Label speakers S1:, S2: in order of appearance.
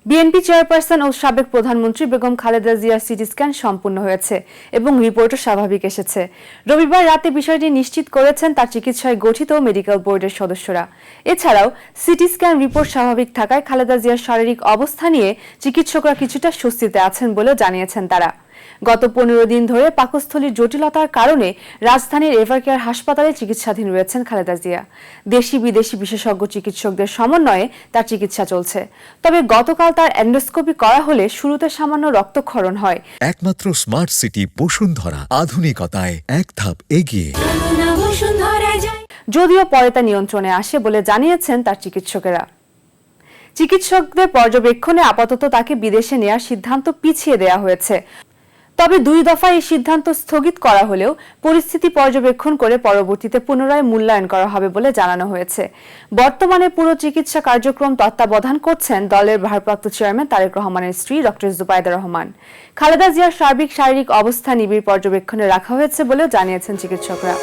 S1: BNP chairperson ও সাবেক প্রধানমন্ত্রী বেগম খালেদা জিয়ার সিটি স্ক্যান সম্পূর্ণ হয়েছে এবং রিপোর্টও স্বাভাবিক এসেছে। রবিবার রাতে বিষয়টি নিশ্চিত করেছেন তার চিকিৎসায় গঠিত মেডিকেল বোর্ডের সদস্যরা। এছাড়াও সিটি স্ক্যান রিপোর্ট স্বাভাবিক থাকায় খালেদা জিয়ার শারীরিক অবস্থা নিয়ে চিকিৎসকরা কিছুটা স্বস্তিতে আছেন বলেও জানিয়েছেন তারা। গত 15 দিন ধরে পাকস্থলীর জটিলতার কারণে রাজধানীর এভারকেয়ার হাসপাতালে চিকিৎসাধীন রয়েছেন খালেদা জিয়া। দেশি বিদেশি বিশেষজ্ঞ চিকিৎসকদের সমন্বয়ে তার চিকিৎসা চলছে। তবে গতকাল তার এন্ডোস্কোপি করা হলে শুরুতে সামান্য রক্তক্ষরণ হয়।
S2: একমাত্র স্মার্ট সিটি বসুন্ধরা, আধুনিকতায় এক ধাপ এগিয়ে।
S1: যদিও পরে তা নিয়ন্ত্রণে আসে বলে জানিয়েছেন তার চিকিৎসকেরা। চিকিৎসকদের পর্যবেক্ষণে আপাতত তাকে বিদেশে নেওয়ার সিদ্ধান্ত পিছিয়ে দেওয়া হয়েছে। তবে 2 দফায় এই সিদ্ধান্ত স্থগিত করা হলেও পরিস্থিতি পর্যবেক্ষণ করে পরবর্তীতে পুনরায় মূল্যায়ন করা হবে বলে জানানো হয়েছে। বর্তমানে পুরো চিকিৎসা কার্যক্রম তত্ত্বাবধান করছেন দলের ভারপ্রাপ্ত চেয়ারম্যান তারেক রহমানের স্ত্রী ডক্টর জুবাইদা রহমান। খালেদা জিয়ার সার্বিক শারীরিক অবস্থা নিবিড় পর্যবেক্ষণে রাখা হয়েছে বলেও জানিয়েছেন চিকিৎসকরা।